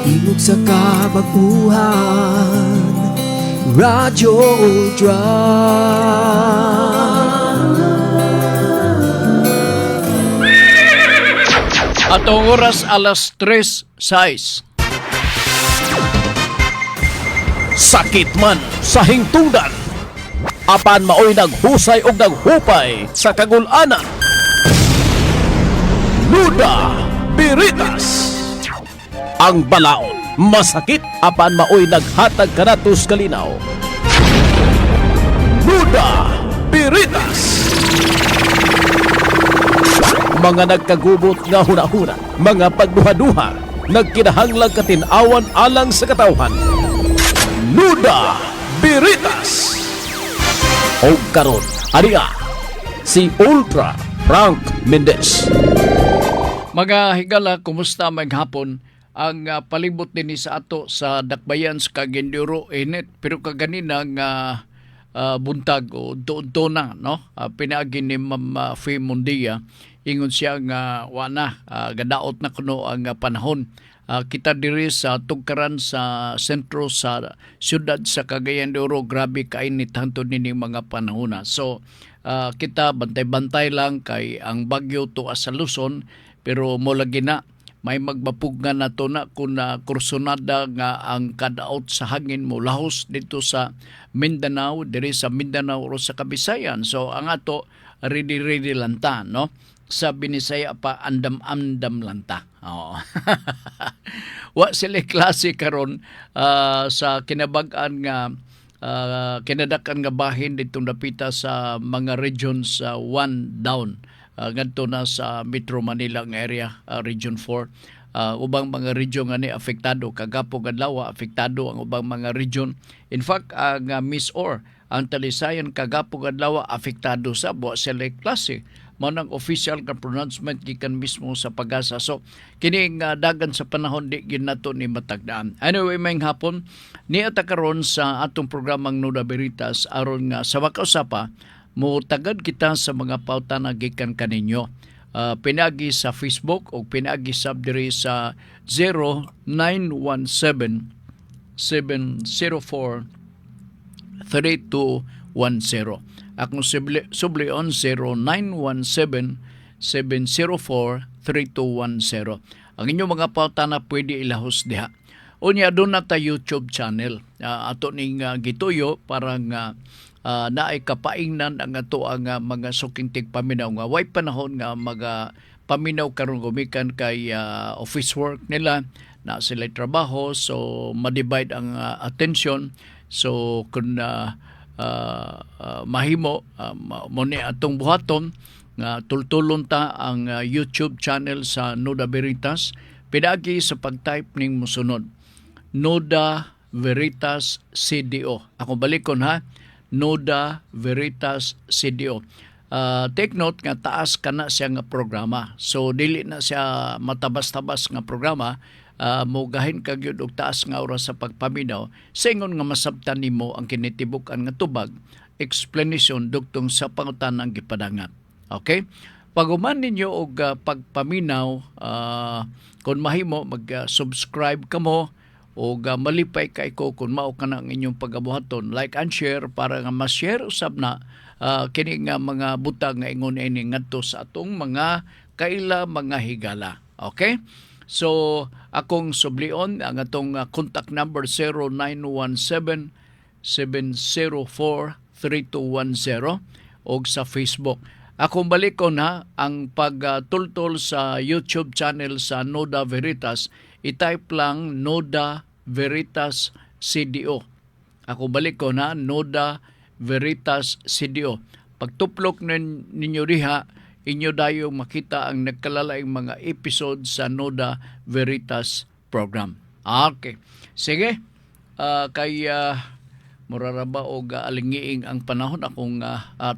Tingog sa kabaguhan, Radyo Ultra. Atong oras alas 3:06. Sakit man sa hingtungdan, apan maoy naghusay og naghupay sa kagul-anan. Nuda Biritas. Ang balaod masakit apan maoy naghatag kanatos kalinaw. Nuda Biritas. Mga nagkagubot nga huna-huna, mga pagduha-duha, nagkinahanglang katinawan alang sa katawhan. Nuda Biritas. O karon, aniya, si Ultra Frank Mendez. Mga higala, kumusta maghapon? Ang palibot din sa ato sa dakbayan sa Cagayan init, pero kaganina nga buntag o doon na, no? Pinaagi ni Ma'am Faye Mundia, ingon siya nga wana gadaot na kuno ang panahon. Kita diri sa tugkaran sa sentro sa siyudad sa Cagayan de Oro, grabe kainit hantod nini mga panahon. So kita bantay-bantay lang kay ang bagyo tuwa sa Luzon, pero mo lagi na may magbapugngan na to na kung kursunada nga ang kadaot sa hangin mo lahos dito sa Mindanao, diri sa Mindanao o sa Kabisayan. So ang ato ready lang ta, no? Sa Binisaya pa andam-andam lang ta. Oo. Wa sila klase karon sa kinabag-an nga kinadakan nga bahin dito napita sa mga regions 1 down. Ngadto na sa Metro Manila nga area, Region 4. Ubang mga region nga ni apektado, kagapo kadlaw apektado ang ubang mga region. In fact, ang Miss-Or, ang Talisayan kagapo kadlaw apektado sa buwa sila klase. Mao nang official nga pronouncement gikan mismo sa Pag-asa. So kini dagan sa panahon di gid nato ni matagdaan. Anyway, mayong hapon ni ata karon sa atong programang Nuda Biritas aron nga sa makausapa mo tagad kita sa mga pauta na gikan kaninyo. Pinagi sa Facebook o pinagi sab diri sa 0917 704 3210. Akong sublion 0917 704 3210. Ang inyong mga pauta na pwede ilahos diha. Unya doon na ta YouTube channel. Ato ning gituyo parang naay kapaingnan ang ato ang mga sukintig paminaw nga way panahon nga mga paminaw karon gumikan kay office work nila na sila trabaho, so ma-divide ang attention. So kung mahimo mo ni atong buhaton nga tultulon ta ang YouTube channel sa Nuda Biritas, pinagi sa pag-type ning mosunod Nuda Veritas CDO. Ako balikon ha, Nuda Veritas CDO. Take note nga taas kana siya nga programa. So dili na siya matabas-tabas nga programa. Mugahin ka gyud og taas nga oras sa pagpaminaw. Sa ingon nga masabtan nimo ang kinitibuk-an nga tubag, explanation dugtong sa pangutanang gipadangat. Okay? Pag-uman ninyo og pagpaminaw, kung mahimo mag-subscribe kamo o malipay kay ko kung mao ka na ang inyong pagabuhaton, like and share para nga ma-share usab na kini nga mga butang nga ingon ini ngadto sa atong mga kaila mga higala. Okay? So akong sublion ang atong contact number 0917 704 3210 og sa Facebook. Akong balikon ha, ang pagtultol sa YouTube channel sa Nuda Veritas, i-type lang Nuda Veritas CDO. Ako balik ko na Nuda Veritas CDO. Pagtuplok ninyo diha, inyo dayo makita ang nagkalalaing mga episode sa Nuda Veritas program. Okay. Sige. Muraraba o alingiing ang panahon akong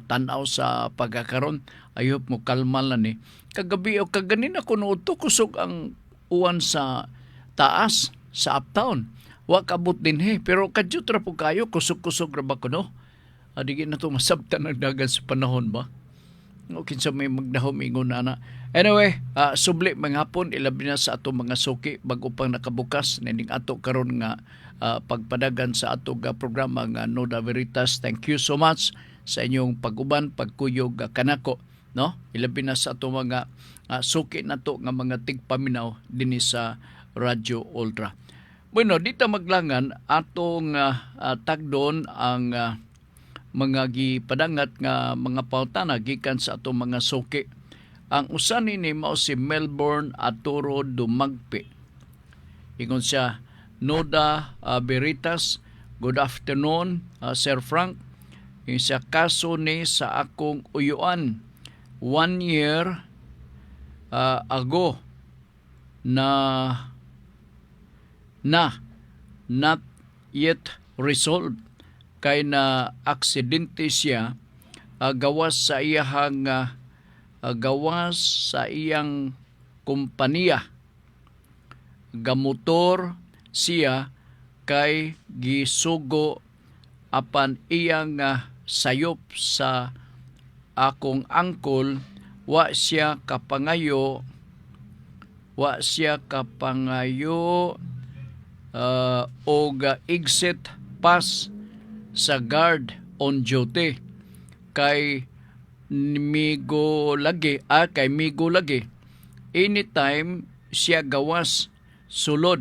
tanaw sa pagkakaroon. Ayop mo kalma lang ni. Kagabi o kaganina ko nuto kusog ang uwan sa taas sa uptown. Wa kabot din pero kadyot ra po kayo kusog-kusog ra ba kuno? Adigin na to masabtan ang dagan sa panahon ba? Okay, so may magdahom ingon na. Anyway, subli mga hapon ilabi na sa ato mga suki bago pang nakabukas nining ato karon nga pagpadagan sa ato nga programa nga Noda Veritas. Thank you so much sa inyong pag-uban, pagkuyog kanako, no? Ilabi na sa ato mga suki nato nga mga tigpaminaw dinhi sa Radyo Ultra. Bueno, dito maglangan atong tagdon ang mga gipadangat nga mga pautana gikan sa atong mga suki. Ang usa nini mao si Melbourne Arturo Dumagpi. Ingon siya, Noda Veritas, good afternoon, Sir Frank. Yung siya kaso ni sa akong uyuan 1 year ago na not yet resolved kay na aksidente siya gawas sa iyang kompanya. Gamotor siya kay gisugo apan iyang sayop sa akong angkol wa siya kapangayo og exit pass sa guard on duty kay migo lagi anytime siya gawas sulod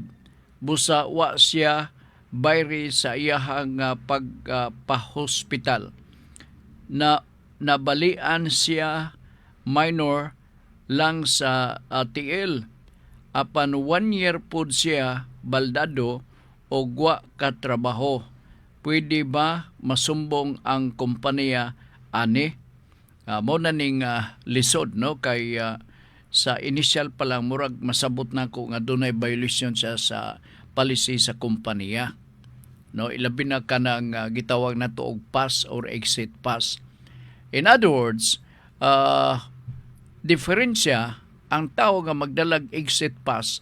busa wa siya bayri sa iyahang pagpahospital na nabalian siya minor lang sa TL apan 1 year pod siya baldado og wa katrabaho. Pwede ba masumbong ang kompanya ani? Mo na ning lisod no kay sa initial pa lang murag masabot na ko nga dunay violation siya sa policy sa kompanya. No, ilabi na kanang gitawag nato og pass or exit pass. In other words, diferensya ang tao nga magdalag exit pass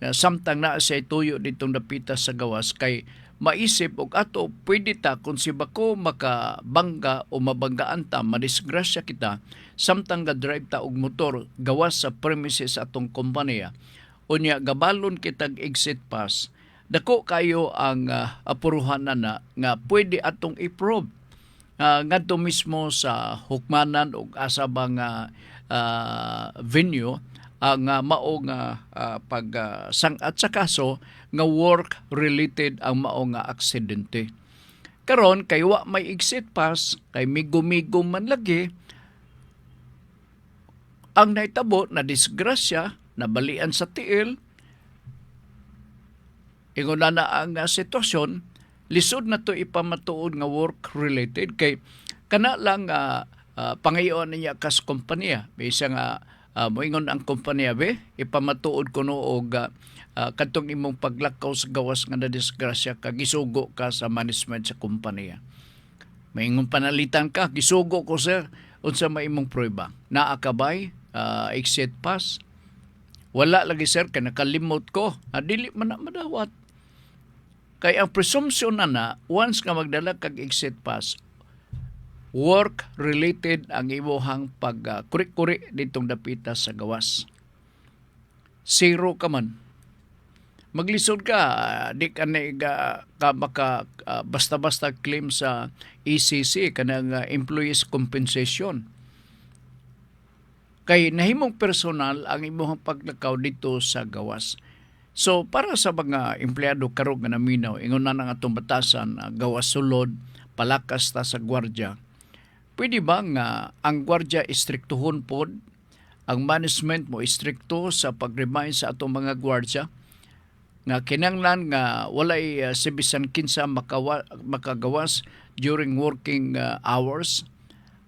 samtang naa siya tuyo ditong dapita sa gawas kay maisip og ato pwede ta kung si bako makabangga o mabanggaan ta madisgrasya kita samtang ga drive ta og motor gawas sa premises atong kompanya unya gabalon kitag exit pass dako kayo ang apuruhan na nga pwede atong i-prove ngadto mismo sa hukmanan og asa ba nga venue ang mao nga pagsangat sa kaso nga work related ang mao nga aksidente. Karon kay wa may exit pass kay migo-migo man lagi ang naitabo na disgrasya nabalian sa tiil ingon na ang sitwasyon lisod na to ipamatuod nga work related kay kana lang pangayoon niya kas kompanya bisa nga moingon ang kompanya be ipamatuod kuno og kadtong imong paglakaw sa gawas nga nadisgrasya ka gisugo ka sa management sa kompanya. Maingon panalitan ka gisugo ko sir unsa may imong prueba naa ka bay exit pass wala lagi sir kay nakalimot ko dili man na madawat kay ang presumption na once ka magdala kag exit pass work related ang imuhang pagkuri-kuri ditong dapita sa gawas. Zero ka man. Maglisod ka, di ka na maka basta-basta claim sa ECC kanang employees compensation. Kay nahimong personal ang imuhang paglakaw dito sa gawas. So para sa mga empleyado karong nga naminaw, ingon na nga atong batasan gawas sulod, palakas ta sa gwardiya. Pwede ba nga ang gwardiya istriktuhon pod, ang management mo istrikto sa pag-remind sa atong mga gwardiya nga kinanglan nga walay sibisan kinsa makagawas during working hours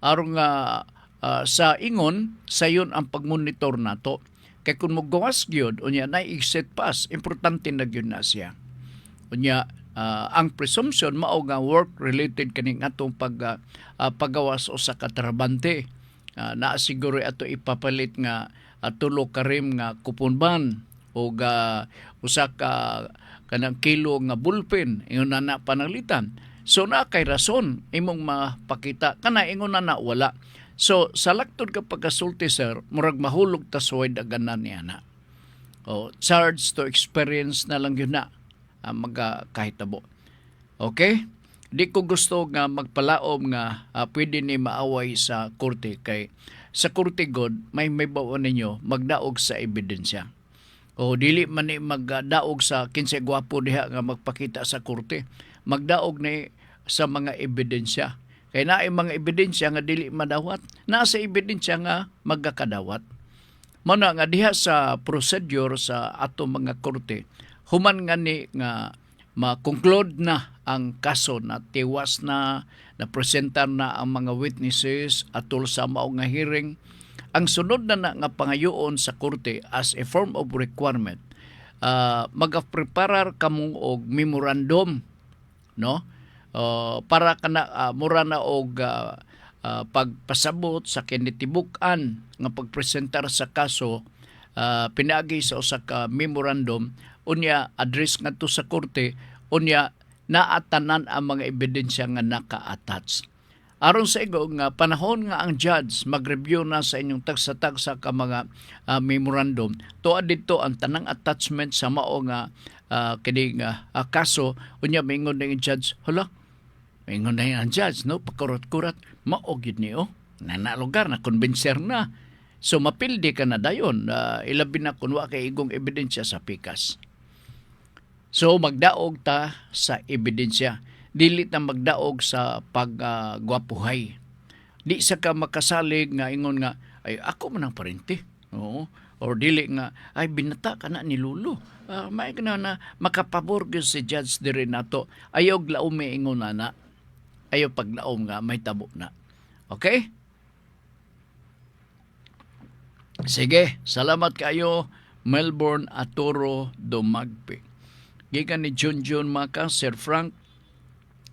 aron nga sa ingon sayon ang pagmonitor nato kay kun mogawas gyud unya na exit pass importante na gyud na siya unya ang presumption mao nga work related kaning atong paggawas o sa katrabante na siguro ato ipapalit nga tulo ka rim nga kuponban o usa ka kanang kilo nga bulpen ingon na panalitan so na kay rason imong mapakita kana ingon na wala So sa laktod ka pagkasulti sir, murag mahulog ta suway daganan niya na. Charge to experience na lang yun na magkahitabo. Okay? Di ko gusto nga magpalaom nga pwede ni maaway sa korte kay sa korte god may bawon ninyo magdaog sa ebidensya. O dili man ni magdaog sa kinsa gwapo diha nga magpakita sa korte. Magdaog ni sa mga ebidensya. Kay naay mga ebidensya nga dili madawat, nasa ebidensya nga magkakadawat. Mao na nga diha sa procedure sa ato mga korte, human nga ni nga ma-conclude na ang kaso na tiwas na presentar na ang mga witnesses atol sa mao nga hearing. Ang sunod na nga pangayoon sa korte as a form of requirement, magapreparar kamong og memorandum, no? Para kana mura na og pagpasabot sa kinitibuk-an nga pagpresentar sa kaso, pinaagi sa usa ka memorandum unya address ngadto sa korte, unya naatanan ang mga ebidensya nga naka-attach. Aron sa igo nga panahon nga ang judge mag-review na sa inyong tagsa-tagsa ka mga memorandum, tuad dito ang tanang attachment sa mao nga kini nga kaso, unya mingon ng judge, hala, mingon na ang judge, no, pakurot-kurot, mao gyud niyo, na lugar na convincer na. So mapildi ka na dayon, ilabi na kun wa kay igong ebidensya sa pikas. So magdaog ta sa ebidensya, dili ta magdaog sa paggwapuhay. Di sa ka makasalig nga ingon nga ay ako man ang parente. Oo. Or dili nga ay binata ka na ni Lolo. May na makapabor gyud si judge diri nato. Ayaw glaom may ingon na. Ayaw paglaom nga may tabo na. Okay? Sige, salamat kayo Melbourne Atoro Dumagpi. Gikan ni Junjun Maka, Sir Frank,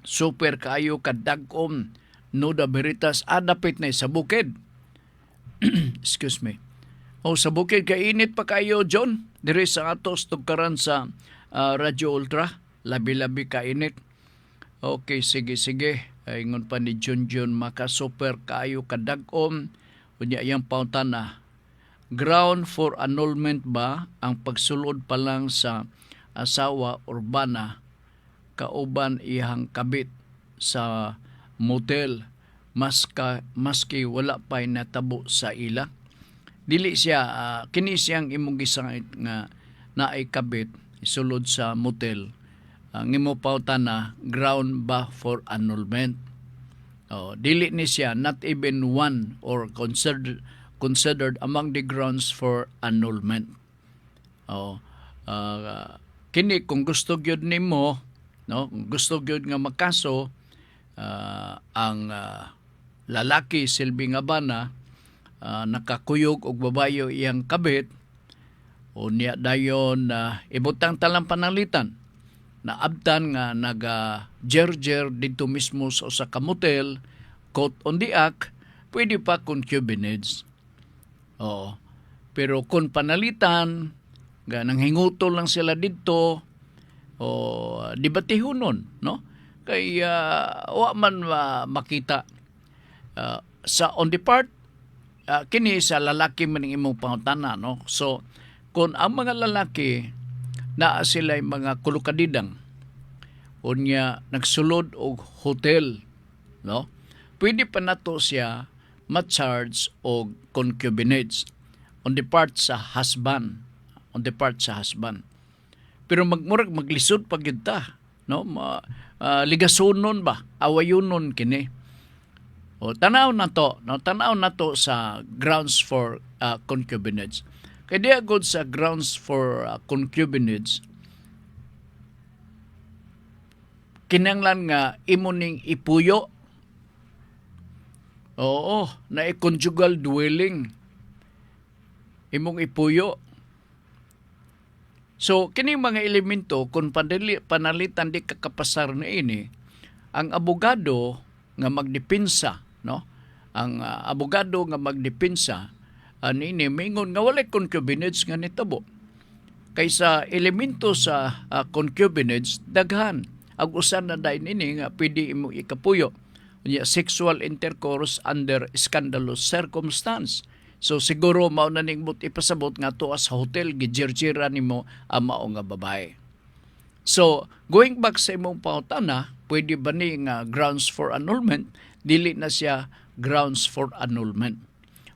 super kayo kadagom Nuda Veritas adapit na sa bukid. Excuse me. Sa bukid kainit pa kayo John, diri sa atos tugkaran sa Radyo Ultra, labi-labi kainit. Okay, sige. Ingon pa ni Junjun Maka, super kayo kadagom unya yang pautana. Ground for annulment ba ang pagsulod pa lang sa asawa urbana kauban iyang kabit sa motel maski wala pa'y natabo sa ila? Dili siya, kini siyang imong gisangit nga naay kabit isulod sa motel. Ang imo pautana ground ba for annulment? Dili ni siya, not even one or considered among the grounds for annulment. Kini kung gusto gyud nimo, no, gusto gyud nga makaso ang lalaki silbi nga bana nakakuyog og babayo iyang kabit, unya dayon ibutang talang panalitan na abtan nga naga-jerjer dito mismo sa usa ka motel, court on the act, pwede pa concubinage. Pero kung panalitan, nang hingutol lang sila dito, dibatihunon, no? Kay wa man makita sa on the part, kini sa lalaki man imong pangutana, no? So, kung ang mga lalaki naa sila mga kulukadidang, unya nagsulod og hotel, no? Pwede pa nato siya ma-charge og concubinage on the part sa husband. Pero maglisod pa gyud ta, no? Ligasonon ba, awayunon kini. Tanaw na to sa grounds for concubinage. Kay di agud sa grounds for concubinage, kinanglan nga imo ning ipuyo. Na conjugal dwelling. Imong ipuyo. So, kining mga elemento, kung panalitan di kakapasar na ini, ang abogado nga magdepensa, no? Ang abogado nga magdepensa, nini, mingon nga walay concubinage nga nitabo. Kaysa elemento sa concubinage, daghan. Ang usan na dahin ini nga pwede imo ikapuyo. sexual intercourse under scandalous circumstance. So siguro mao na ning ipasabot nga to sa hotel gijirjira nimo ang mao nga babae. So going back sa imong pangutana, pwede ba ni nga grounds for annulment? Dili na siya grounds for annulment.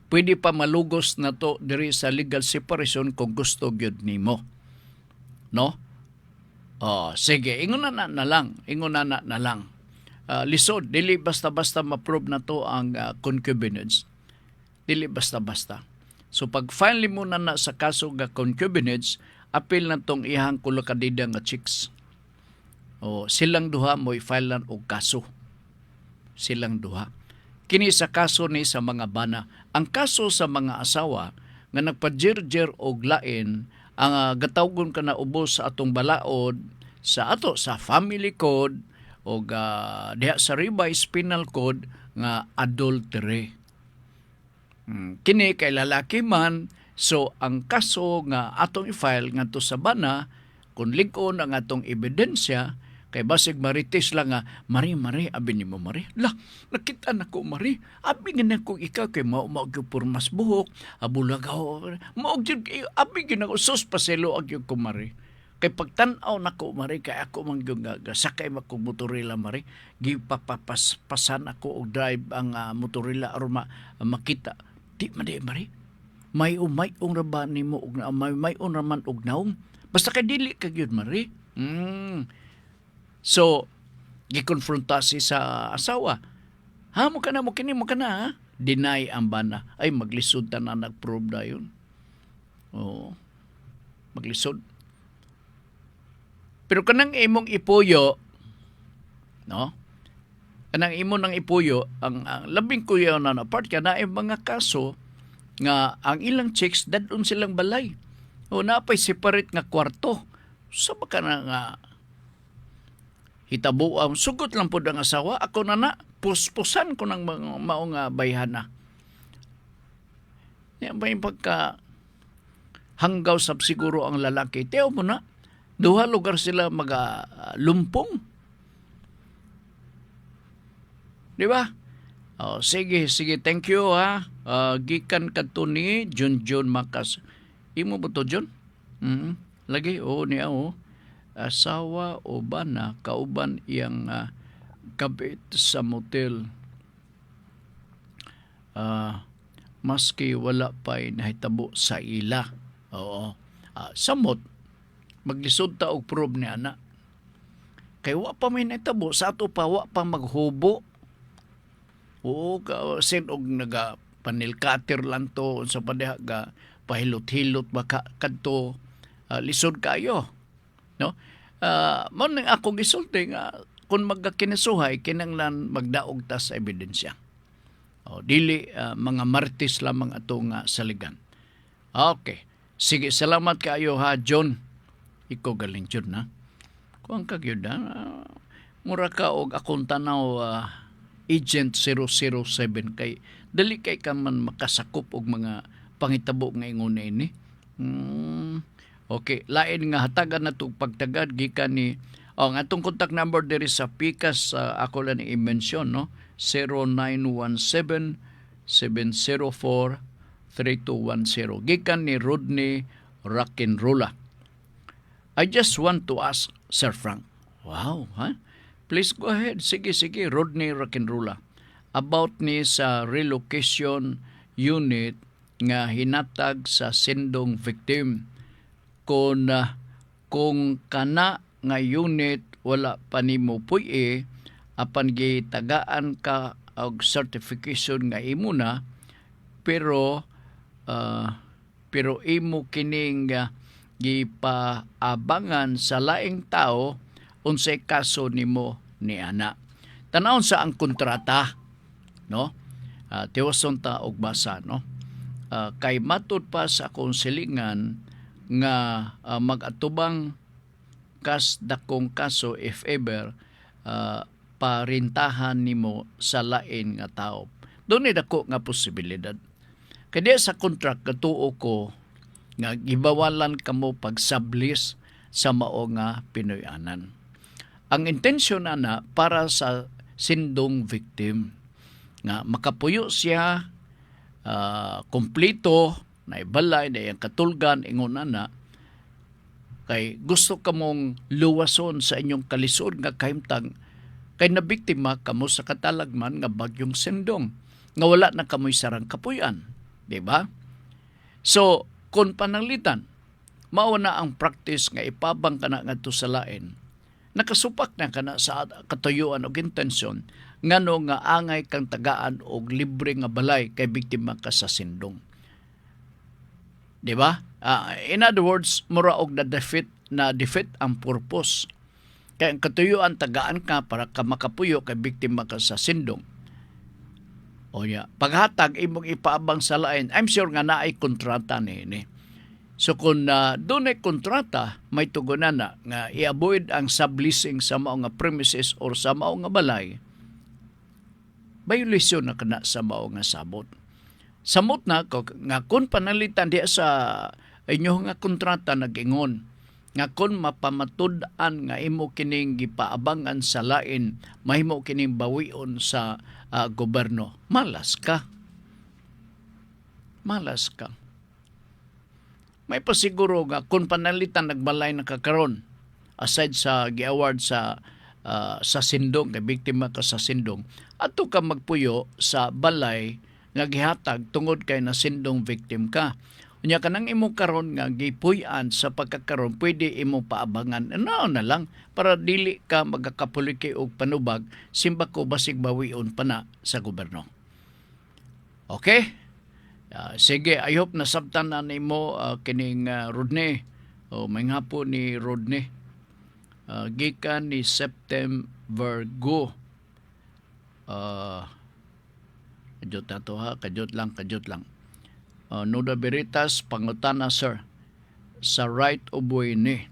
Pwede pa malugos na to diri sa legal separation kung gusto gyud nimo. No? Sige, ingon na lang. Lisod, dili basta-basta ma-prove na to ang concubinage. Dili basta-basta. So pag file mo na sa kaso nga concubinage, apil na tong ihang kulakadida nga chicks. Silang duha mo i-file lang og kaso. Silang duha. Kini sa kaso ni sa mga bana. Ang kaso sa mga asawa nga nagpa-jirjir og lain, ang gatawgon ka na ubos sa atong balaod, sa family code, o diha sa revised penal code nga adultery. Kini kay lalaki man, so ang kaso nga atong i-file ngadto sa bana, kung lig-on ang atong ebidensya, kay basig marites lang nga, Mari, abi ni mo, Mari. Nakita na ko, Mari. Abi nga na kong ikaw, kay maumag yung purmas buhok, abulagaw, abi nga na ko, sus paselo ag yung ko, Mari. Kay pagtanaw na ko, Mari, kay ako mang yung sakay makong motorila, Mari, gipapapasan ako og drive ang motorila aron makita. Di man di, Mari. May raban ni mo, may raman og naong. Basta kay dili kag yun, Mari. So, gikonfrontasi sa asawa. Mo ka na, ha? Deny ang bana. Ay, maglisod ta na nag-prove na yun. Maglisod. Pero kanang imong ipuyo, no? Kanang imo nang ipuyo, ang labing kuya na part ka na mga kaso nga ang ilang chicks dadun silang balay. Napay separate nga kwarto. Sa baka na nga hitabo ang sugot lang po ang asawa. Ako na puspusan ko ng mga maong bayhana. Yan ba yung pagka hanggaw sab siguro ang lalaki. Teo mo na, duha lugar sila lumpong. Di ba? Sige, thank you ha. Gikan kadto ni John Makas. Imo ba to, John? Lagi, niya asawa o bana kauban iyang kabit sa motel. Maski wala pa'y nahitabo sa ila. Samot, maglisod ta og prove ni ana. Kay wa pa may nahitabo, sa ato pa wa pa maghubo. Sin og panel cutter lang to sa padiha ga pahilot-hilot baka kadto lisod kayo, no? Mo nang akong gisulti nga kung magkakinasuhay kinanglan magdaog ta sa ebidensya. Dili mga martis lamang ato nga saligan. Okay, sige, salamat kayo ha, John. Ikaw galing John, na kuang kagyud mura ka og akong tanaw Agent 007 kay dali kay ka man makasakop og mga pangitabo nga ingon ini. Okay, lain nga hatagan na itong pagtagad gikan ni ang atong contact number diri sa Pikas ako lang i-mention, no? 0917-704-3210 gikan ni Rodney Rock'n'Rolla. I just want to ask Sir Frank. Wow, ha? Please go ahead. Sige, Rodney Rock'n'Rolla. About ni sa relocation unit nga hinatag sa sindong victim. Kung kana nga unit wala pa nimo puy apan gitagaan ka og certification nga imo na pero imo kining gipaabangan sa laing tao unsay kaso nimo ni ana. Tanawon sa ang kontrata, no? Tiwason ta og basa, no? Kay matud pa sa konselingan nga mag-atubang kas dakong kaso if ever parintahan nimo sa lain nga tao. Doon dako nga posibilidad. Kaya sa contract katuo ko nga gibawalan kamo pagsablis sa mao nga Pinoyanan. Ang intensyon na para sa sindong victim. Nga makapuyo siya kompleto, na ibalay, na iyang katulgan, ingon na, kay gusto ka mong luwason sa inyong kalisod nga kahimtang kay nabiktima kamo sa katalagman nga bagyong Sindong nga wala na kamoy sarang kapuyan, di ba? So kung pananglitan mao na ang practice nga ipabang kana ngadto sa lain, nakasupak na kana sa katuyuan og intensyon ngano nga angay kang tagaan og libre nga balay kay biktima ka sa Sindong, di ba? In other words, mura og defeat ang purpose. Kaya ang katuyuan tagaan ka para ka makapuyo kay biktima ka sa Sindong. O ya, paghatag imong ipaabang sa lain, I'm sure nga naay kontrata ni. So kung doon ay kontrata, may tugunan na nga i-avoid ang subleasing sa mao nga premises or sa mao nga balay, violation na kana sa mao nga sabot. Samot na nga kung panalitan diya sa inyo nga kontrata nag-ingon nga kung mapamatud-an nga imo kining gipaabangan sa lain, mahimo kining bawion sa gobyerno, malas ka. May pasiguro nga kung panalitan nagbalay na kakaron, aside sa gi-award sa Sindong, kay biktima ka sa Sindong, ato ka magpuyo sa balay nga gihatag tungod kay na Sindong victim ka. Unya kanang imo karon nga gipuy-an sa pagkakaron, pwede imo paabangan. Ano na lang para dili ka magakapuliki og panubag simba ko basig bawion pa na sa gobyerno. Okay? Sige, I hope nasabtan na nimo kining Rodney. May nga po ni Rodney. Gikan ni September Go. Kajot na to ha, kajot lang. Nuda Veritas, pangutana sir, sa right of way ni.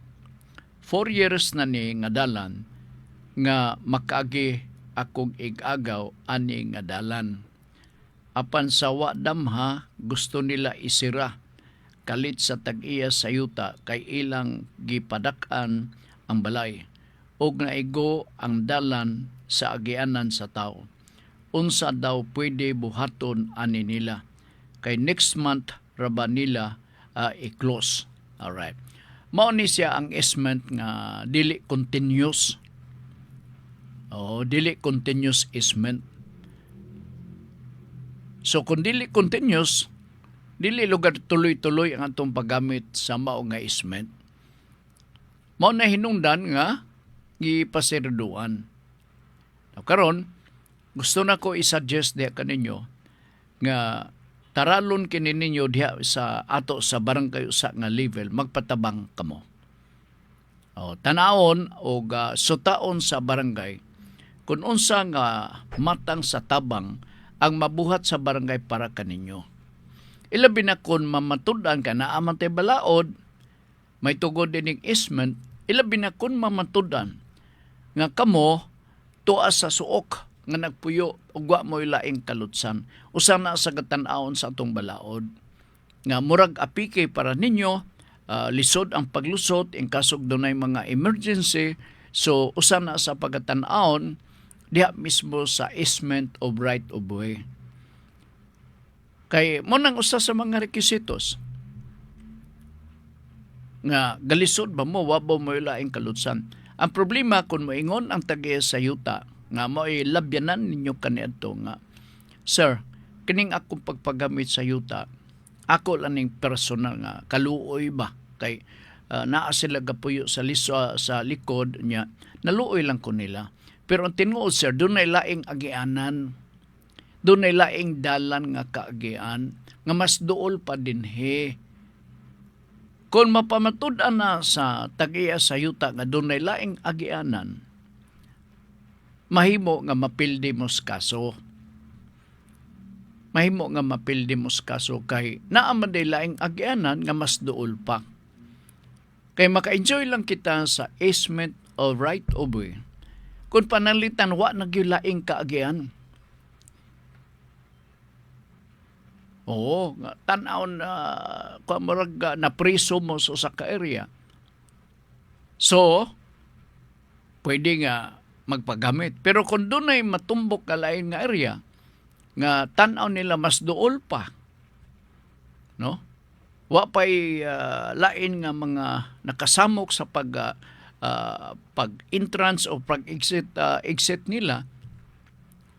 4 years na ni nga dalan, nga makaagi akong igagaw ani nga dalan. Apan sa wa damha, gusto nila isira, kalit sa tag-iya sa yuta, kay ilang gipadak-an ang balay. Og naigo ang dalan sa agianan sa tao. Unsa daw pwede buhaton ani nila. Kay next month raba nila i-close. Alright. Mao ni siya ang easement nga dili continuous. Dili continuous easement. So kung dili continuous, dili lugar tuloy-tuloy ang atong paggamit sa mao nga easement. Mao na hinungdan nga gipasirduan. Karon gusto na ko i-suggest diha kaninyo nga taralon kini ninyo diha sa ato sa barangay usa nga level, magpatabang kamo. Tanawon o sutaon sa barangay kung unsa nga matang sa tabang ang mabuhat sa barangay para kaninyo. Ilabi na kung mamatud-an ka na amantay balaod, may tugod dining easement, ilabi na kung mamatud-an nga kamo tuas sa suok nga nagpuyo ug wa mo'y laing kalutsan. Usa na sa gatan-awon sa atong balaod nga murag apike para ninyo, lisod ang paglusot in kasog dunay mga emergency. So usa na sa pagatan-awon diha mismo sa easement of right of way. Kay mo nang usa sa mga requisitos nga galisod ba mo wa ba mo'y laing kalutsan. Ang problema kung moingon ang tagiya sa yuta nga mo'y labyanan ninyo kaniadto nga, sir, kining akong pagpagamit sa yuta, ako lang ning personal nga kaluoy ba kay naa sila gapuyo sa sa likod niya, naluoy lang ko nila. Pero ang tinuod sir, doon ay laing agianan, doon ay laing dalan nga kaagian nga mas duol pa din he. Kung mapamatud-an na sa tagiya sa yuta nga doon ay laing agianan, mahimo nga mapildi mos kaso. Mahimo nga mapildi mos kaso kay naaman day laing agianan nga mas duol pa. Kay maka-enjoy lang kita sa easement of right of way. Kung panalitan wa nagyulaing kaagian. Oo, tan-aw na kumurag na priso mo sa ka area. So, pwede nga magpagamit. Pero kung doon ay matumbok ka lain nga area, nga tanaw nila mas duol pa, no? Wa pa'y lain nga mga nakasamok sa pag-entrance o pag-exit nila,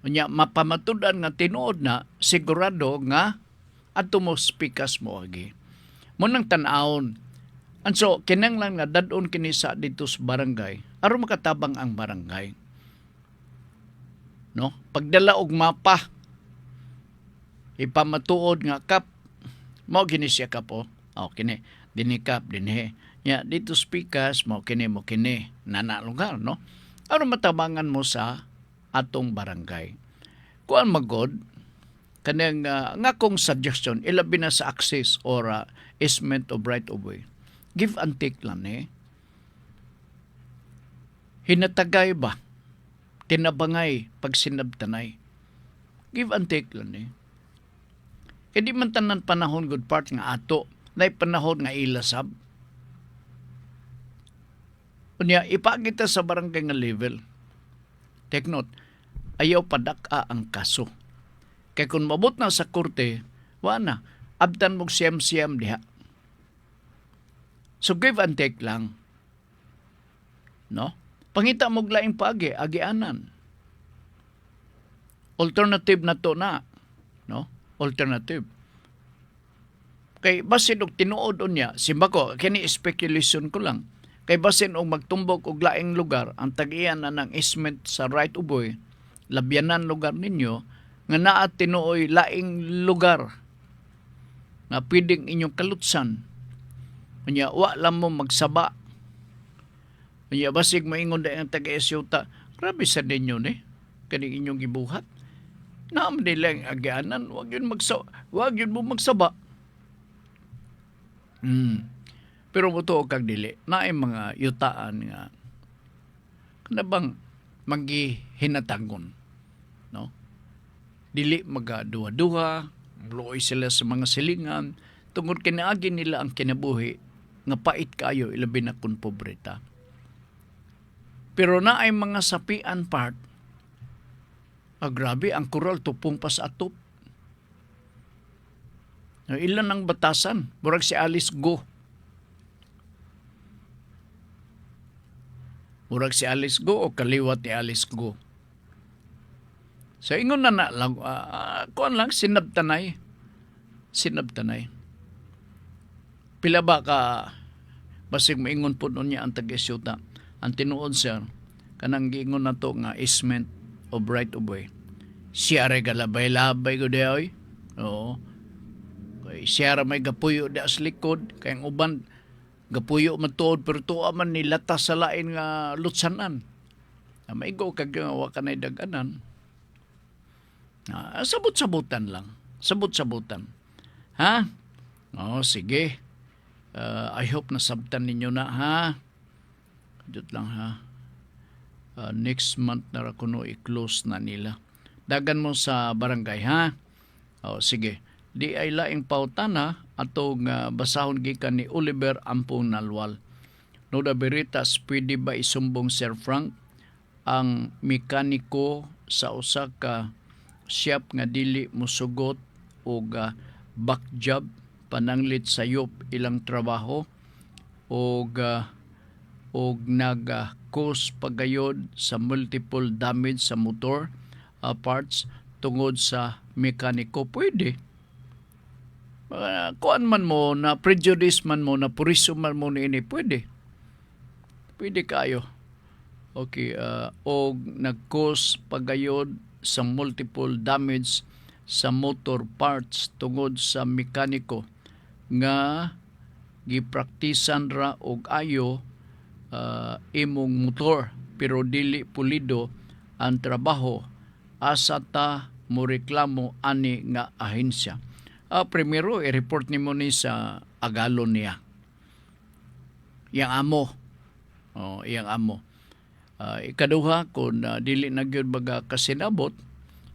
nya mapamatudan nga tinuod na sigurado nga adto mo pikas mo agi. Munang tan-awon. And so kinahanglan nga dadon kini sa dito sa barangay aron makatabang ang barangay. No? Pagdala og mapa ipamatuod nga kap mao kini siya kapo. Kini dinhi kap dinhi. Ya dito sa pikas mo kini nana lugar, no? Aron matabangan mo sa atong barangay. Kuan magod kanang nga kong suggestion ilabi na sa access or easement of right of way. Give and take lang Hinatagay ba? Tinabangay pag sinabtanay. Give and take lang Hindi man tanan panahon good part nga ato, na panahon nga ilasab. Unya ipakita sa barangay nga level. Take note, ayaw padaka ang kaso. Kaya kung mabot na sa korte, wala na, abdan mong siyam-siyam diha. So give and take lang. No? Pangita mong laing pagi, agianan. Alternative na to na. No? Alternative. Kay basin og tinuod unya, simba ko, kini speculation ko lang. Kay basin og magtumbok og laing lugar, ang tag-iyan na ng easement sa right of way, labyanan lugar ninyo, nga naa tinuoy laing lugar na pwedeng inyong kalutsan. Unya, wa lang mo magsaba. Unya, basig maingon da ang taga-esyuta, grabe sa ninyo kani inyong gibuhat. Naam nila ang agyanan, wag yun mo magsaba. Pero muto kag dili, naay mga yutaan nga kanabang maghihinatanggon, no? Dili magaduha-duha, luoy sila sa mga silingan, tungod kinaagi nila ang kinabuhi nga pait kayo ilabi na kun pobreta. Pero naay mga sapian part, grabe ang kural tupong pas atop. Ilan ang batasan, murag si Alice Go. Murag si Alice Go o kaliwat ni Alice Go. So ingon na lang, kuan lang, sinabtanay. Pila ba ka, basig maingon po nun niya ang tag-isyuta. Ang tinuod siya, kanang giingon na to nga easement of right of way. Siya rin galabay-labay ko diya, oo. Kay siya rin may gapuyo di as likod, kayang uban, gapuyo matuod, pero tuwa man nilatas sa lain nga lutsanan. May go kag wakanay daganan. Sabot-sabutan lang. Sabot-sabutan. Ha? Sige. I hope nasabtan ninyo na, ha? Dito lang, ha? Next month na kuno i-close na nila. Dagan mo sa barangay, ha? Sige. Di ay laing pautana atong basahon gikan ni Oliver Ampong Nalwal. Noda Veritas, pwede ba isumbong Sir Frank ang mekaniko sa usa ka shop nga dili musugot og back job pananglit sayop ilang trabaho og nag-cause pagayod sa multiple damage sa motor parts tungod sa mekaniko? Pwede. Kuan man mo, na prejudice man mo, na puriso man mo ni ini, pwede. Pwede kayo. Okay, og nag-cause pagayod sa multiple damage sa motor parts tungod sa mekaniko nga gipraktisan ra og ayo imong motor pero dili pulido ang trabaho, asa ta mo reklamo ani nga ahensya. Primero, i-report nimo ni sa agalon niya. Iyang amo. Iyang amo. Ikaduha, kung dili na gyud baga kasinabot,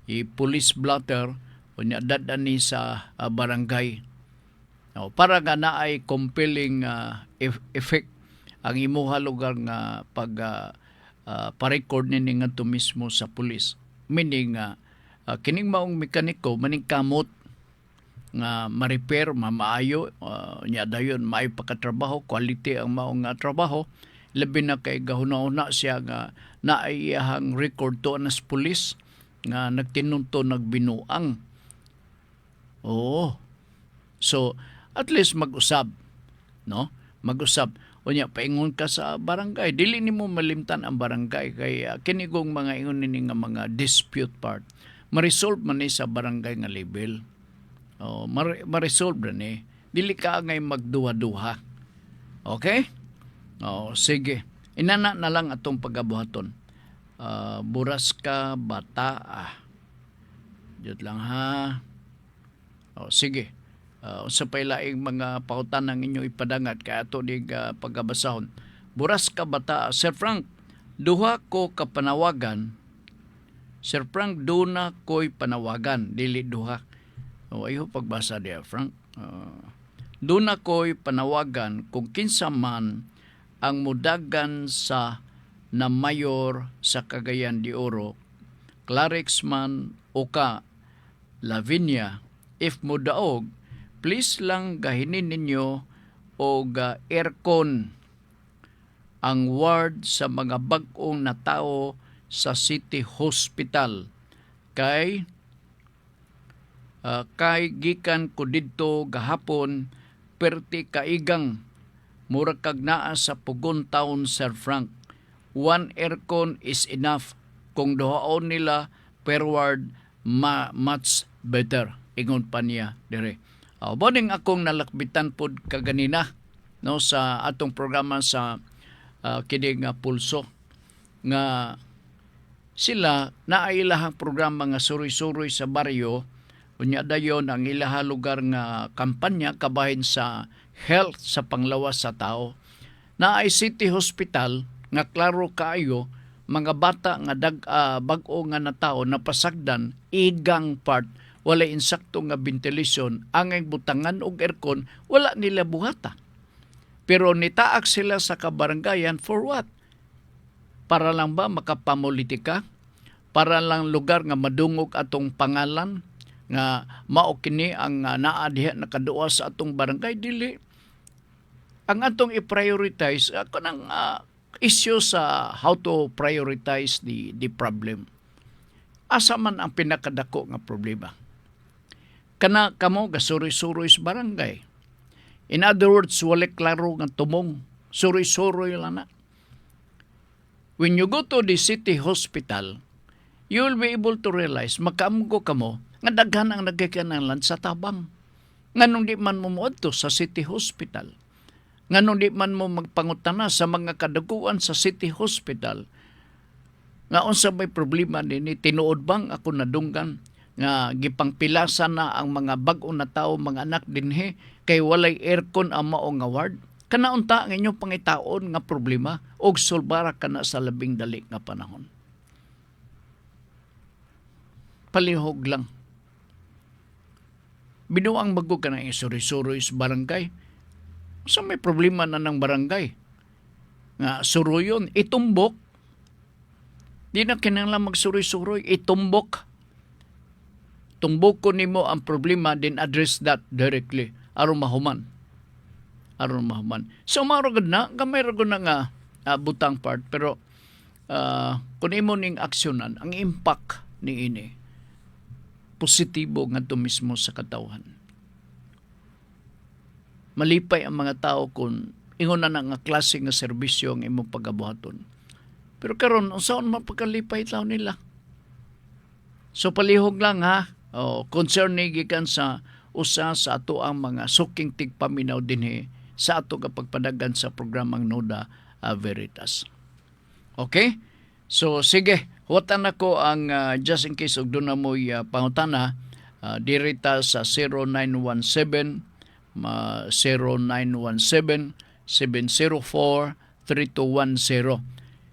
i-police blotter o niadadan ni sa barangay. Para nga na ay compelling effect ang imuha lugar nga pag pa-record ni ngadto mismo sa pulis. Meaning kining maong mekaniko maning kamot nga ma-repair, maayo, nya dayon maayo pagkatrabaho, quality ang maong trabaho, labi na kay gahuna-una siya nga naayahang record to anas pulis nga nagtinunto nagbinuang. Oo. So at least mag-usab, no? Mag-usab. Unya paingon ka sa barangay, dili nimo malimtan ang barangay kay kinigong mga ingon nini nga mga dispute part. Ma-resolve man ni sa barangay nga level. Oh, ma-resolve ni. Dili ka ngay magduha-duha. Okay? Oh, sige. Inana na lang atong pagabuhaton. Buras ka bata. Jud lang ha. Oh, sige. Sa pailaing mga pautan ng inyo ipadangat kaya ito di pagkabasahon. Buras ka bata. Sir Frank, duha ko kapanawagan. Sir Frank, duna ko'y panawagan. Dili duha. Ayo pagbasa diya, Frank. Duna ko'y panawagan kung kinsa man ang mudagan sa na mayor sa Cagayan de Oro, Clarix man o ka Lavinia, if mudaog, please lang gahinin ninyo o aircon ang ward sa mga bag-ong na tao sa City Hospital. Kay gikan ko didto gahapon perti kaigang mura kag naa sa Pugon Town, Sir Frank. One aircon is enough. Kung dohaon nila per ward, much better. Ingon pa niya dire. Boning akong nalakbitan pod kaganina no sa atong programa sa kining pulso nga sila nailahang programa nga suroy-suroy sa baryo unya dayon ang ilaha lugar nga kampanya kabahin sa health sa panglawas sa tao. Naay City Hospital nga klaro kaayo mga bata nga bag-o nga na tao napasagdan igang part wala insakto nga ventilation angay butangan og aircon wala nila buhata. Pero nitaak sila sa kabarangayan for what? Para lang ba makapamulitika? Para lang lugar nga madungog atong pangalan nga mao kini ang naa diha nakaduwa sa atong barangay? Dili. Ang atong i-prioritize ako ng issue sa how to prioritize the problem. Asa man ang pinakadako nga problema? Kana kamo gasuroy-suroy sa barangay. In other words, wala klaro nga tumong. Suroy-suroy lang na. When you go to the city hospital, you will be able to realize, makaamgo kamo, nga daghan ang nagkakananglan sa tabang. Nganong di man mo moadto sa city hospital. Nganong di man mo magpangutana sa mga kadaguan sa city hospital. Nga unsa may problema nini, tinuod bang ako nadunggan nga gipangpilasan na ang mga bag-o na tao, mga anak dinhi, kay walay aircon ang mao nga ward? Kanaunta ang inyong pangitaon nga problema og solbara kana sa labing dali nga panahon. Palihog lang. Binuang bago ka na isuri-suroy sa barangay. So may problema na ng barangay. Nga suruyon, itumbok. Di na kinanglan magsuroy-suroy, itumbok. Tumbok ko nimo ang problema, then address that directly. Aron mahuman. So maragod na, gamay ragod na nga butang part. Pero kung imo ning aksyonan, ang impact ni ini, positibo nga to mismo sa katawhan. Malipay ang mga tao kung ingon na nga klase nga serbisyo ang imong pagabuhaton. Pero karon unsaon mapagkalipay tao nila? So palihog lang ha. Concern ni gikan sa usa sa ato ang mga suking tigpaminaw dinhi sa ato kapagpadagan sa programang Nuda Veritas. Okay? So sige, huwatan ako ang just in case og doon na mo'y pangutana dirita sa 0917 0917-704-3210.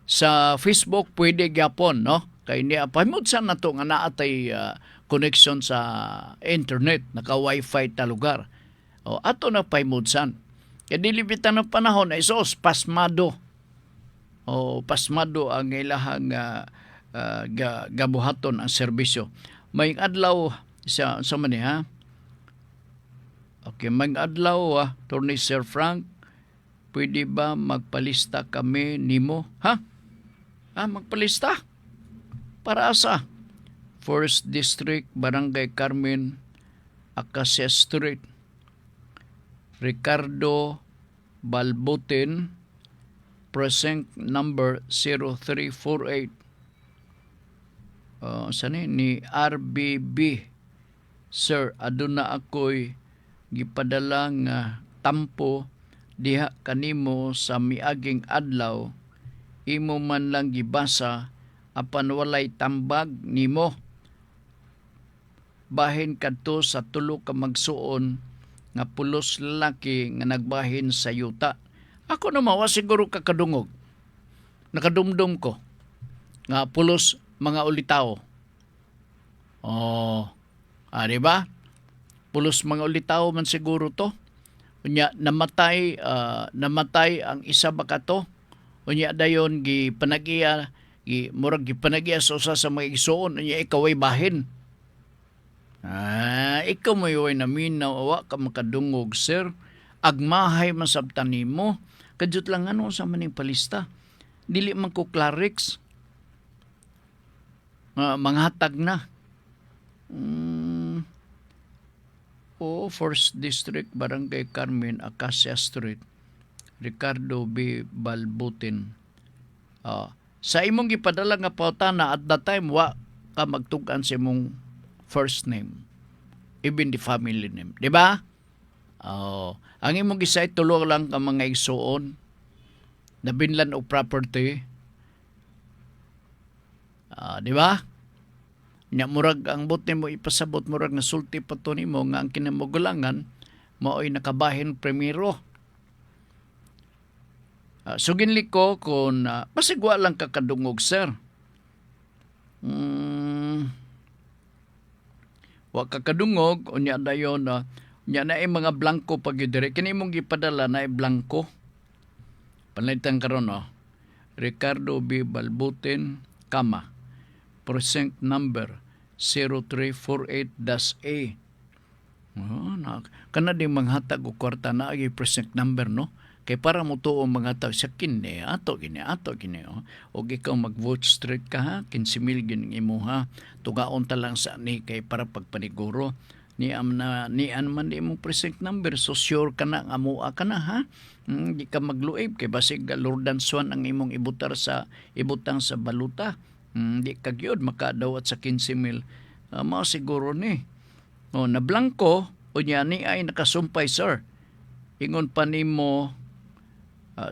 Sa Facebook pwede gyapon, no? Kay niya pahimudsan na to nga naatay connection sa internet, naka wifi ta lugar. Ato na pahimudsan. Kaya dilibitan ng panahon ay sos pasmado. o pasmado ang ilahang gabuhaton ang serbisyo. May adlaw sa man ha. Okay, may adlaw Attorney Sir Frank, pwede ba magpalista kami nimo? Ha? Magpalista? Para sa First District, Barangay Carmen, Acacia Street, Ricardo Balbutin, precinct number 0348. Ni RBB. Sir, aduna ako'y gipadala nga tampo diha kanimo sa miaging adlaw, imo man lang gibasa apan walay tambag nimo. Bahin kadto sa tulo ka magsuon nga pulos lalaki nga nagbahin sa yuta. Ako na mawa siguro kakadungog. Nakadumdum ko nga pulos mga ulitaw. Di ba? Pulos mga ulitaw man siguro to. Unya namatay ang isa baka to. Unya dayon gipanagiya sa usa sa mga igsoon, unya ikaw ay bahin. Ikaw mo yoy naminaw awa ka makadungog, sir. Agmahay masabtan nimo. Kadjut lang ano sa maning palista. Dili man ko clarix. Manghatag na. First District, Barangay Carmen, Acacia Street, Ricardo B. Balbutin. Sa imong gipadala nga pautana at that time, wa ka magtugan sa imong first name, even the family name. Di ba? Ang imong gisay, tulo lang ka mga igsuon, nabinlan o property. Di ba? Nya murag ang bot nimo ipasabot murag na sulti pa to nimo nga ang kinamugulangan mao'y nakabahin primero. So ginli ko kung pasigwa lang kakadungog, sir. Wa kakadungog unya dayon nya naay mga blanco pag dire kini imong gipadala naay blanco. Panalitan karon Ricardo B. Balbutin, kama. Precinct number 0348-A. Kana din manghatag og kwarta na agi precinct number, no? Kay para mo tuong manghatag sa kini, ato gini. Og ikaw mag-vote straight ka ha, 15,000 gin imo ha. Tugaon ta lang sa ni kay para pagpaniguro. Nian man di imong precinct number, so sure ka na nga mua ka na ha. Di ka magluib kay basig Lordan Swan ang imong ibutang sa baluta. Di kagyod makadawat sa 15,000. Mao siguro ni. Na blanco unya ni ay nakasumpay, sir. Ingon pa nimo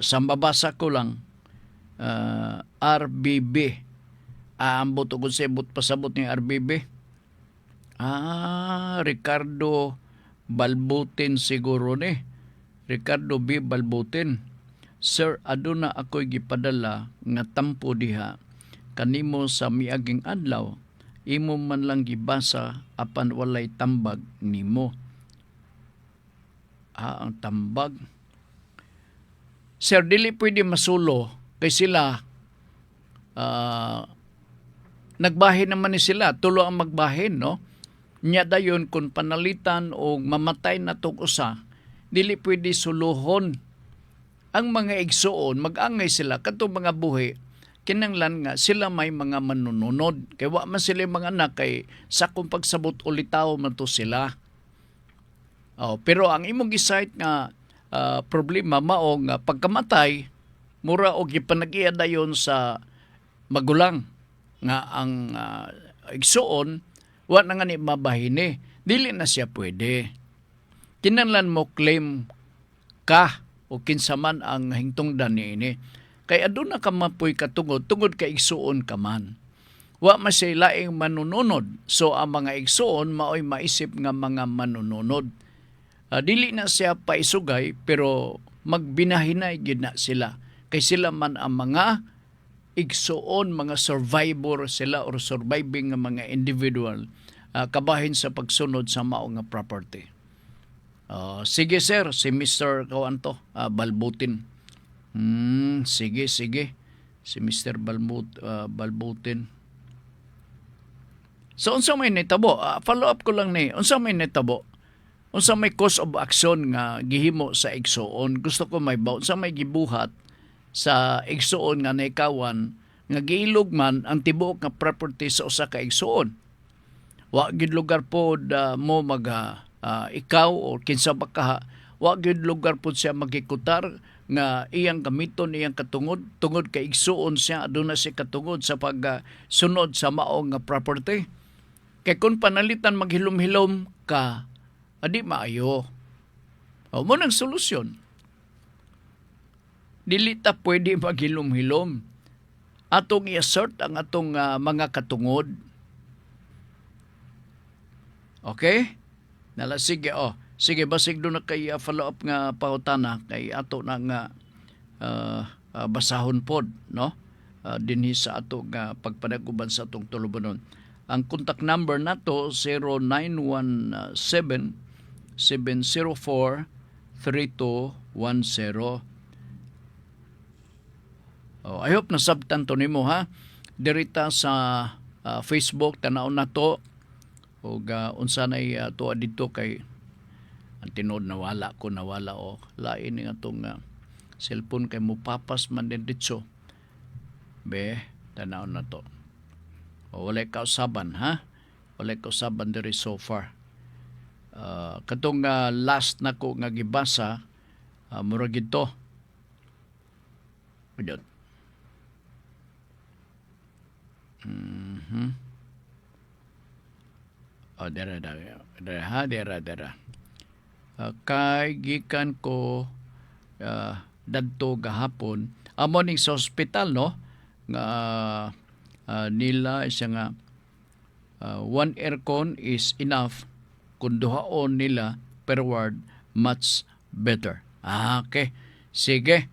sa mabasa ko lang RBB. Ambot og sebut pasabot ni RBB. Ricardo Balbutin siguro ni. Ricardo B. Balbutin. Sir, aduna ako'y gipadala nga tampo diha kanimo sa miaging adlaw, imo man lang gibasa apan walay tambag nimo. Ang tambag. Sir, dili pwede masulo kay sila nagbahin naman ni sila, tulo ang magbahin, no? Nya dayon kung panalitan o mamatay na tong usa, dili pwede suluhon. Ang mga igsuon, mag-angay sila katong mga buhi, kinanglan nga sila may mga manununod. Kaya wa man sila mga anak kay sakong pagsabot ulitaw man to sila. Pero ang imong gisayt nga problema mao nga pagkamatay, mura og gipanagiya dayon sa magulang nga ang igsuon wa na nga ni mabahini. Dili na siya pwede. Kinanglan mo claim ka o kinsaman ang hingtungdan niini. Kay aduna ka mapoy katungod, tungod ka igsuon ka man. Wa man siya laing manununod. So ang mga igsuon maoy maisip nga mga manununod. Dili na siya paisugay pero magbinahinay gid na sila. Kay sila man ang mga igsuon, mga survivor sila or surviving nga mga individual kabahin sa pagsunod sa mao nga property. Sige sir, si Mr. Kawanto, Balbutin. Sige. si Mr. Balbutin. So unsa may nitabo? Follow up ko lang ni. Unsa may nitabo? Unsa may cause of action nga gihimo sa igsoon? Gusto ko may unsa may gibuhat sa igsoon nga naikawan nga giilog man ang tibuok nga property sa usa ka igsoon. Wa gid lugar pod mo ikaw o kinsa ba ka, wa gid lugar pod siya magikutar nga iyang gamiton iyang katungod tungod kay igsuon siya aduna siya katungod sa pagsunod sa mao nga property. Kay kung panalitan maghilom-hilom ka, adi maayo. O mo nang solusyon. Dili ta pwede maghilom-hilom. Atong i-assert ang atong mga katungod. Okay? Nala, sige, sige, basig doon na kay follow up nga pahutana kay ato na nga basahon pod, no? Dinhi sa ato nga pagpadaguban sa atong tulubanon. Ang contact number nato 0917-704-3210. I hope nasabtan to nimo ha. Dirita sa Facebook tanaw nato ug unsa nay tuwa dito kay ang tinod nawala lain nga tong cellphone kay mupapas man din ditso. Be tanaw na to. Wala ka usaban ha. Wala ka usaban diri so far. Katong last nako nga gibasa murag ito. Bidot. Dera. Kay gikan ko dadto gahapon amo ning sa ospital no nga nila siya nga one aircon is enough kung duhaon nila per ward much better. Okay. Sige.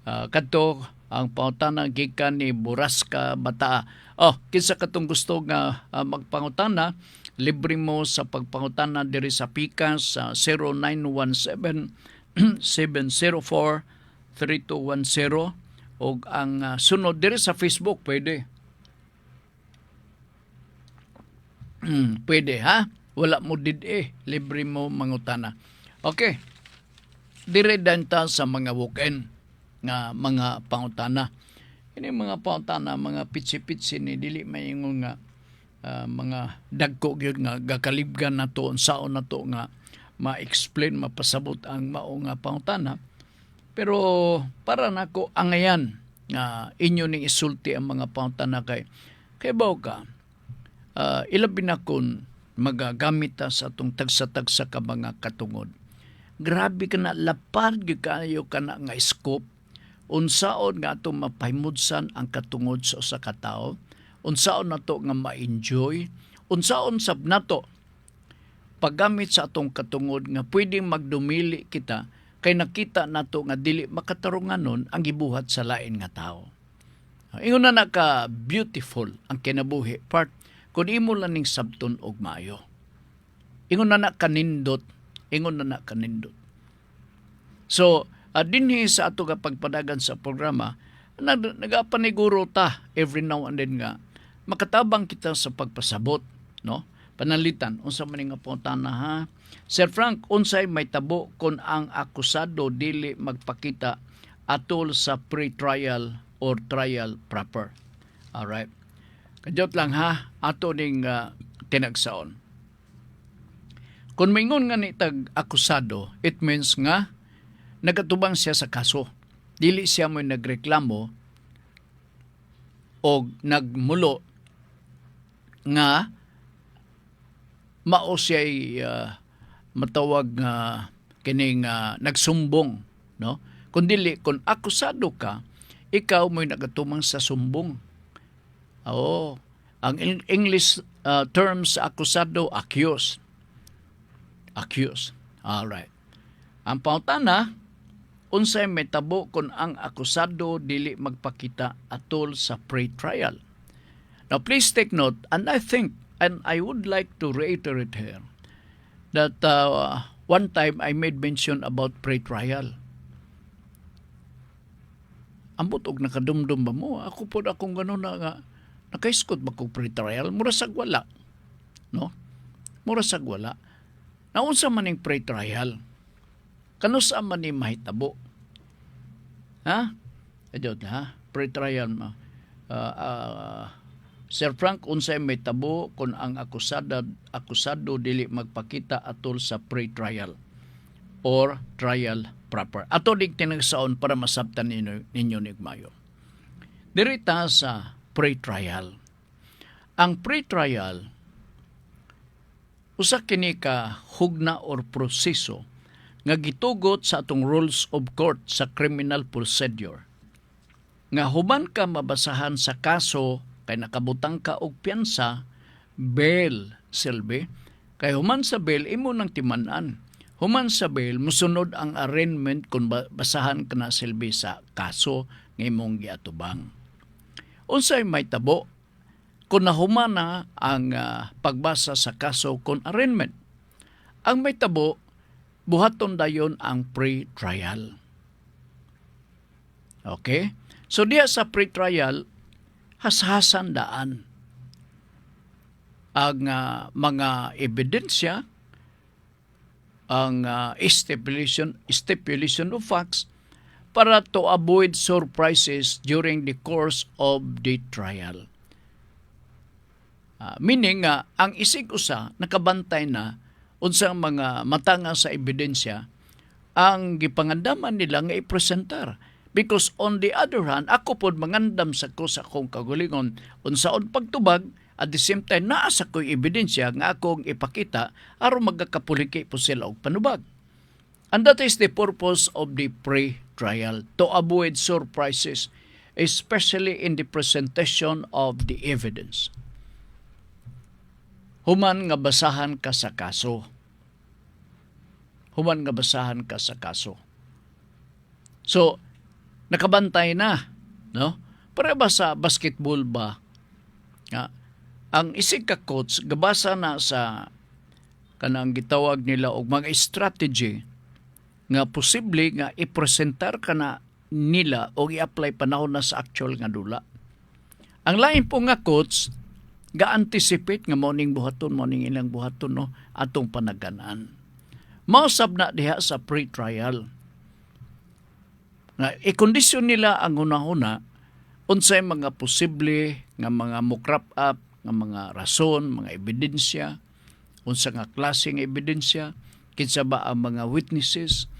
Kadto ang pangutana gikan ni Buraska Bataa. Kinsa katong gusto nga magpangutana, libre mo sa pagpangutana diri sa Pikas sa 0917-704-3210 og ang sunod diri sa Facebook pwede. Pwede ha? Wala mo libre mo mangutana. Okay. Dire danta sa mga walk-in nga mga pangutana. Ini mga pangutana, mga pitsi-pitsi ni dili mayingon nga mga dagko gyud nga gakalibgan nato unsaon nato nga ma-explain mapasabot ang mao nga pangutana. Pero para nako angayan nga inyo ning isulti ang mga pangutana kay baw ka ilabi na kun magagamit ta sa atong tagsa-tagsa ka mga katungod. Grabe ka na lapad gyud kayo kana nga scope unsaon nga atong mapahimudsan ang katungod sa usa ka tawo, unsaon nato nga ma-enjoy, unsaon sab nato paggamit sa atong katungod nga pwedeng magdumili kita kay nakita nato nga dili makatarunganon ang gibuhat sa lain nga tawo. Ingon na ka beautiful ang kinabuhi part kun imo lang ning sabton og maayo. Ingon na kanindot, So, dinhi sa ato nga pagpadagan sa programa, nagapaniguro ta every now and then nga makatabang kita sa pagpasabot, no? Panalitan unsa man nga pangutana ha. Sir Frank, unsay may tabo kon ang akusado dili magpakita atol sa pre-trial or trial proper. All right. Kadiyot lang ha, ato ning tinagsaon. Kung maingon nga ni tag akusado, it means nga nagatubang siya sa kaso. Dili siya mo nagreklamo o nagmulo nga mao siya'y matawag nga kining nagsumbong, no? Kundi kung akusado ka, ikaw mo'y nagatumang sa sumbong. Ang English term sa akusado, accuse. All right. Ang pangutana, unsay may tabo kung ang akusado dili magpakita atol sa pre-trial. Now please take note, and I think, and I would like to reiterate here, that one time I made mention about pre-trial. ambot og nakadumdum ba mo? Ako po akong gano'n na nga, nakaiskot ba kong pre-trial? Murasag wala. No? Murasag wala. Naunsa man yung pre-trial? Kanusa man yung mahitabo? Ha? Adyo ha? Pre-trial ma. Sir Frank, unsay may tabo kung ang akusado dili magpakita atol sa pre-trial or trial proper. Ato dig tinagsaon para masabtan ninyo nigmayo. Dirita sa pre-trial. Ang pre-trial usa kini ka hugna or proseso nga gitugot sa atong rules of court sa criminal procedure. Nga human ka mabasahan sa kaso kay nakabutang ka og piyansa, bail silbi, kay human sa bail imo nang timan-an. Human sa bail musunod ang arraignment kung basahan ka na silbi sa kaso nga imong giatubang. Unsay may tabo kung nahuman na ang pagbasa sa kaso kung arraignment. Ang may tabo buhaton dayon ang pre-trial. Okay? So diya sa pre-trial hashasan daan ang mga ebidensya, ang stipulation of facts para to avoid surprises during the course of the trial. Meaning ang isig usa nakabantay na unsang mga matanga sa ebidensya ang gipangandaman nila nga ipresentar. Because on the other hand, ako pod mangandam sa ko sa akong kagalingon unsaon pagtubag at the same time naa sa ko'y ebidensya nga akong ipakita aron magakapuliki po sila og panubag. And that is the purpose of the pre-trial, to avoid surprises, especially in the presentation of the evidence. Human nga basahan ka sa kaso. Human nga basahan ka sa kaso. So, nakabantay na, no? Para ba sa basketball ba? Ang isig ka coach gabasa na sa kanang gitawag nila og mga strategy nga posible nga ipresentar kana nila o i-apply panahon na sa actual nga dula. Ang lain po nga coach ga-anticipate nga morning buhaton, morning ilang buhaton no atong panaganan. Mausab na diha sa pre-trial. Nga i-kondisyon nila ang una-una unsay mga posible nga mga mo-crop up nga mga rason, mga ebidensya, unsa nga klaseng ebidensya, kinsa ba ang mga witnesses,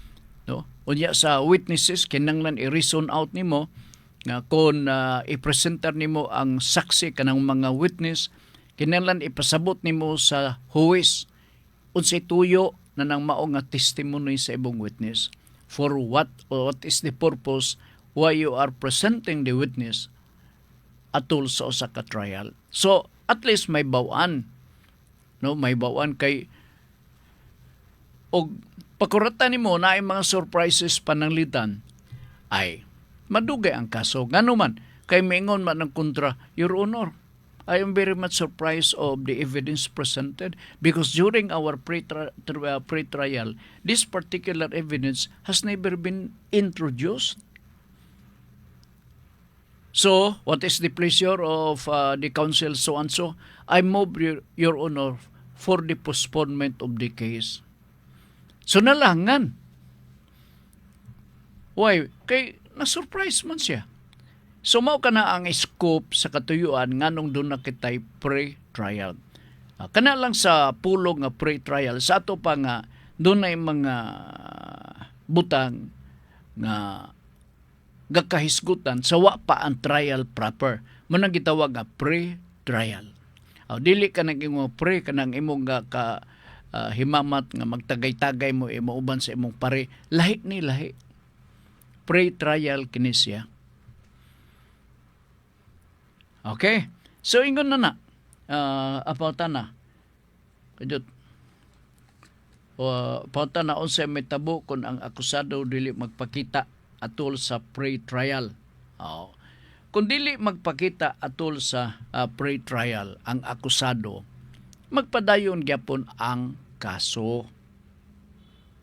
no? Unya sa witnesses kinahanglan i-reason out nimo nga kung i-presentar nimo ang saksi kanang mga witness, kinahanglan ipasabot nimo sa huwis unsay tuyo na nang mao nga testimony sa ibong witness. For what is the purpose why you are presenting the witness atol sa usa ka trial. So at least may bawaan, no, may bawaan kay og pakuratan nimo na ay mga surprises pananglitan ay madugay ang kaso. Ngano man kay mingon man ang kontra, Your Honor, I am very much surprised of the evidence presented because during our pre-trial, this particular evidence has never been introduced. So, what is the pleasure of the counsel so-and-so? I move, Your Honor, for the postponement of the case. So, nalangan. Why? Kay na-surprise man siya. So, mao ka na ang scope sa katuyuan nganong doon na kitay pre-trial. Kana lang sa pulong nga pre-trial, sa ato pa nga doon na mga butang nga gakahisgutan sa wa pa ang trial proper. Manang gitawag nga pre-trial. Dili ka nang imong pre, ka nang imong himamat nga magtagay-tagay mo imauban sa imong pare. Lahi ni lahi. Pre-trial kini siya. Okay? So, ingon na. Apautan na. Kajot. Apautan na unsay may tabo kung ang akusado dili magpakita atol sa pre-trial. Kung dili magpakita atol sa pre-trial ang akusado, magpadayon gyapon ang kaso.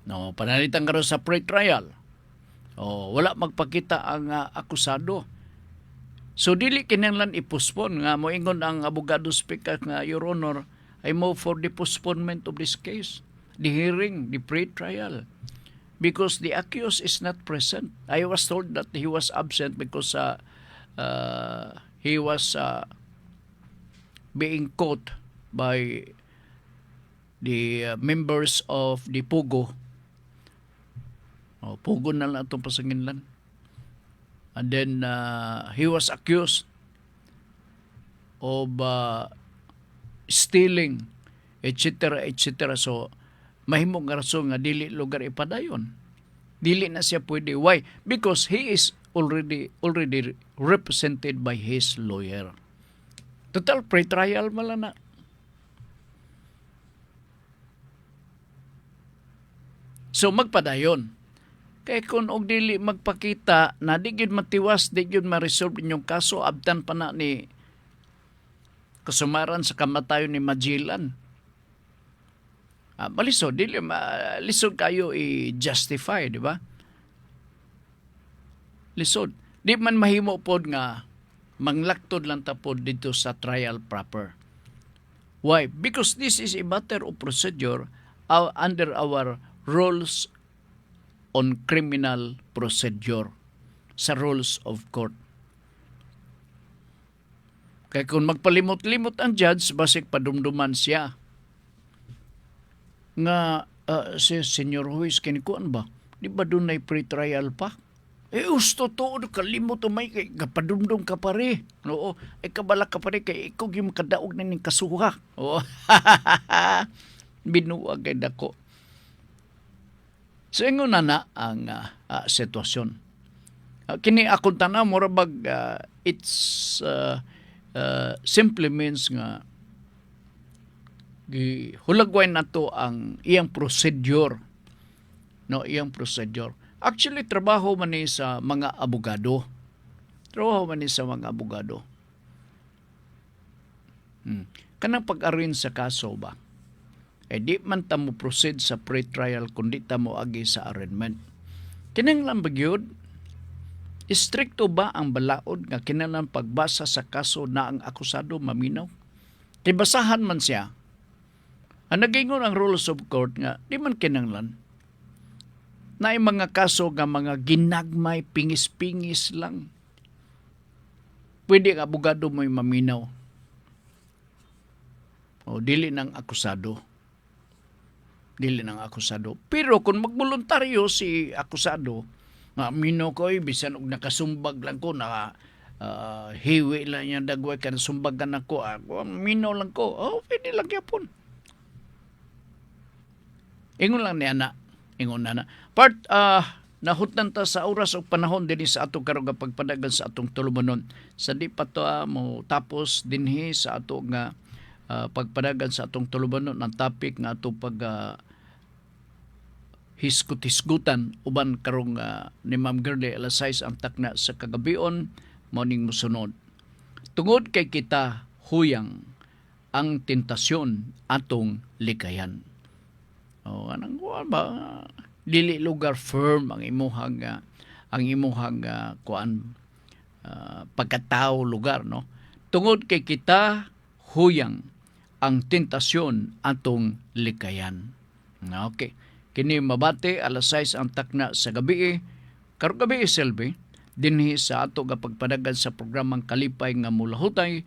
No, panalitan karon sa pre-trial. Wala magpakita ang akusado. So dili kinahanglan i-postpone nga moingon ang abogado speaker nga Your Honor, I move for the postponement of this case, the hearing, the pre-trial, because the accused is not present. I was told that he was absent because he was being caught by the members of the Pugo. Pugo na lang itong pasanginlan. And then he was accused of stealing, etc., etc. So, mahimong nga rason nga dili lugar ipadayon. Dili na siya pwede. Why? Because he is already represented by his lawyer. Total, pre-trial mala na. So, magpadayon. Kaya kung og dili magpakita na di gyud matiwas, di gyud ma-resolve inyong kaso, abtan pa na ni kasumaran sa kamatayon ni Magellan. Malisod, lisod kayo i-justify, di ba? Lisod. Di man mahimo pod nga manglaktod lang tapod dito sa trial proper. Why? Because this is a matter of procedure under our rules on criminal procedure sa rules of court. Kaya kung magpalimot-limot ang judge, basig padumduman siya. Nga, si Senyor Ruiz, kinikuan ba? Di ba doon na pre-trial pa? Usto to, kalimot o may kapadumdum ka pare. Oo, kabala ka pare, kay ikaw yung makadaog na ng kasuha. Oo, binuwag kay dako. So, ingon na ang sitwasyon. Kini akong tanaw, morabag, it's simply means nga hulagway na to ang iyang procedure. No, iyang procedure. Actually, trabaho man ni sa mga abogado. Kanang pag-arrange sa kaso ba? Di man ta mo proceed sa pre-trial kundi ta mo agi sa arraignment. Kinahanglan ba gyud? Istrikto ba ang balaod nga kinahanglan pagbasa sa kaso na ang akusado maminaw? Kay basahan man siya. Ang nagingon ang rules of court nga di man kinahanglan na mga kaso nga mga ginagmay, pingis-pingis lang. Pwede ang abogado mo'y maminaw. Dili ng akusado. Pero kung magboluntaryo si akusado, nga mino ko bisan og nakasumbag lang ko, hiwi lang yung dagway ka, nasumbagan ako, mino lang ko, pwede lang yapon. Ingon lang ni ana. Part, nahutnan ta sa oras o panahon din sa atong karong pagpadagan sa atong tulumanon. Sa di pa to mo tapos dinhi sa ato nga pagpadagan sa atong tulumanon ang topic nga ato pag hisgut-hisgutan uban karong ni Ma'am Girlie alas 6 ang takna sa kagabion morning musunod. Tungod kay kita huyang ang tentasyon atong likayan. Anong ba? Dili lugar firm ang imuhang kuan pagkatao lugar, no? Tungod kay kita huyang ang tentasyon atong likayan. Okay. Kini mabati alas 6 ang takna sa gabi. Karong gabi Selby dinhi sa ato nga pagpadagan sa programang Kalipay nga Mulahutay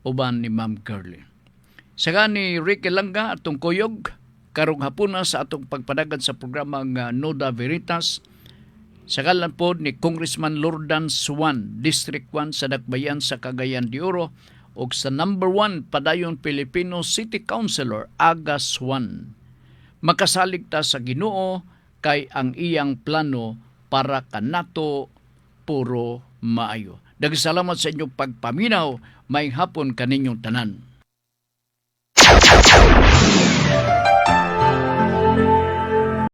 uban ni Ma'am Girlie. Saka ni Ricky Langga atong kuyog karong hapuna sa atong pagpadagan sa programa nga Nuda Veritas. Sa kalan po ni Congressman Lordan Suwan, District 1 sa Dakbayan sa Cagayan de Oro, o sa number 1 padayon Filipino City Councilor Aga Suwan. Makasalig ta sa Ginoo kay ang iyang plano para kanato puro maayo. Daghang salamat sa inyong pagpaminaw, maayong hapon kaninyong tanan.